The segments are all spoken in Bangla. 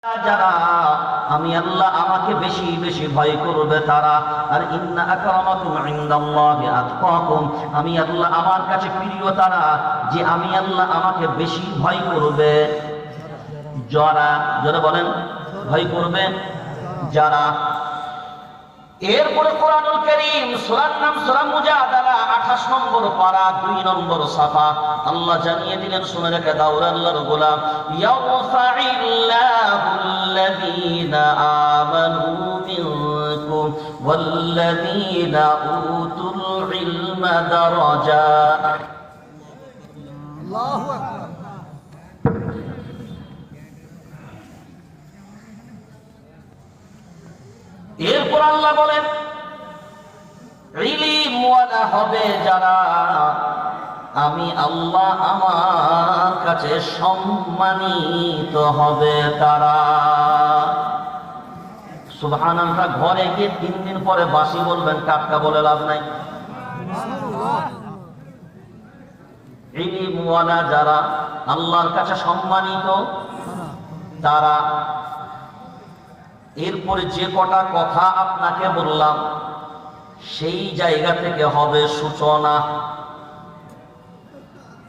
যারা আমি আল্লাহ আমাকে বেশি বেশি ভয় করবে তারা। আর ইন্না আকরামাকুম ইনদাল্লাহি আতকাকুম, আমি আল্লাহ আমার কাছে প্রিয় তারা যে আমি আল্লাহ আমাকে বেশি ভয় করবে। যারা, যারা বলেন ভয় করবে যারা। এরপরে কোরআনুল কারীম সূরার নাম সূরা মুজাদালা 28 নম্বর পারা 2 নম্বর সাফা। আল্লাহ জানিয়ে দিলেন, শুনে রেখে দাও আল্লাহর গোলাম, ইয়ারফাইল্লাহুল্লাযীনা আমানু মিনকুম ওয়াল্লাযীনা উতুল ইলমা দারাজাত। আল্লাহু আকবার। এরপর আল্লাহ বলেন ইলমওয়ালা হবে যারা আমি আল্লাহ আমার কাছে সম্মানিত হবে তারা। সুবহানাল্লাহ। ঘরে গিয়ে 3 দিন পরে বাসি বলবেন, টাটকা বলে লাভ নাই। ইলমওয়ালা যারা আল্লাহর কাছে সম্মানিত তারা। এরপরে যে কটা কথা আপনাকে বললাম সেই জায়গা থেকে হবে সূচনা।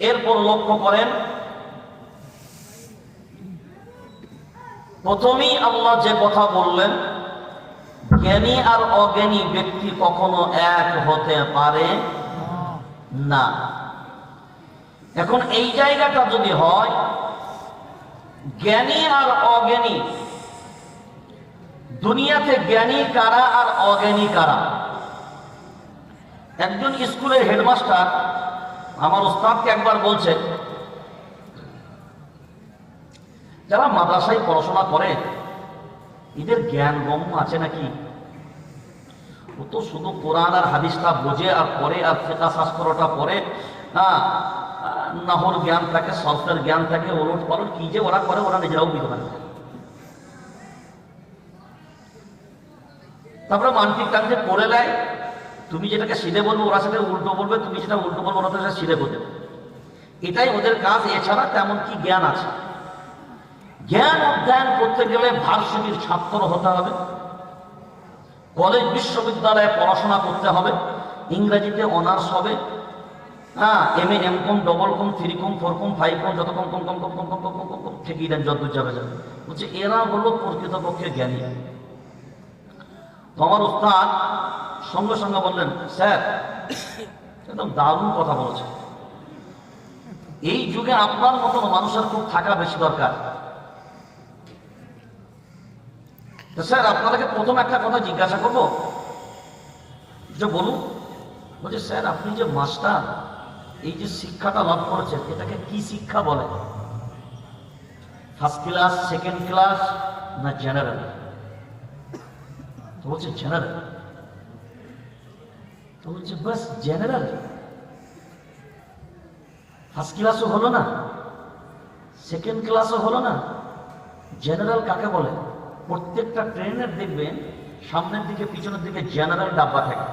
এরপর লক্ষ্য করেন, প্রথমেই আল্লাহ যে কথা বললেন, জ্ঞানী আর অজ্ঞানী ব্যক্তি কখনো এক হতে পারে না। এখন এই জায়গাটা যদি হয় জ্ঞানী আর অজ্ঞানী, দুনিয়াতে জ্ঞানী কারা আর অজ্ঞানী কারা? একজন স্কুলের হেডমাস্টার আমার ওস্তাদকে একবার বলছে, যারা মাদ্রাসায় পড়াশোনা করে এদের জ্ঞান গম্য আছে নাকি? ও তো শুধু কোরআন আর হাদিসটা বোঝে আর পড়ে আর ফিকহ শাস্ত্রটা পড়ে, নাহর জ্ঞান থাকে, সরফের জ্ঞান থাকে, ওলট পালট কি যে ওরা করে ওরা নিজেরাও বুঝতে পারে। তারপরে মানসিক কাজে পড়ে নেয়, তুমি যেটাকে সিধে বলবো ওরা সেটা উল্টো বলবে, তুমি সেটা উল্টো বলবো ওরা সেটা সিধে বলবে। এটাই ওদের কাজ। এছাড়া তেমন কি জ্ঞান আছে? জ্ঞান অধ্যয়ন করতে গেলে ভার্সিটির ছাত্র হতে হবে, কলেজ বিশ্ববিদ্যালয়ে পড়াশোনা করতে হবে, ইংরেজিতে অনার্স হবে, M A, M com, double কম, 3 কম, 4 কম, 5 কম, যত কম কম কম কম কম কম কম কম ঠিকই দেন, যত যাবে যাবে। বলছে এরা হলো প্রকৃতপক্ষে জ্ঞানী। তো আমার ওস্তাদ সঙ্গে সঙ্গে বললেন, স্যার একদম দারুণ কথা বলেছে, এই যুগে আপনার মতন মানুষের খুব থাকা বেশি দরকার। তো স্যার আপনাকে প্রথম একটা কথা জিজ্ঞাসা করবো, যে বলুন। বলছে স্যার আপনি যে মাস্টার, এই যে শিক্ষাটা লাভ করেছেন এটাকে কি শিক্ষা বলে? ফার্স্ট ক্লাস, সেকেন্ড ক্লাস না জেনারেল? তো বলছে জেনারেল। তো বলছে বাস জেনারেল, ফার্স্ট ক্লাসও হলো না, সেকেন্ড ক্লাসও হলো না, জেনারেল কাকে বলে? প্রত্যেকটা ট্রেনের দেখবেন সামনের দিকে পিছনের দিকে জেনারেল ডাব্বা থাকে।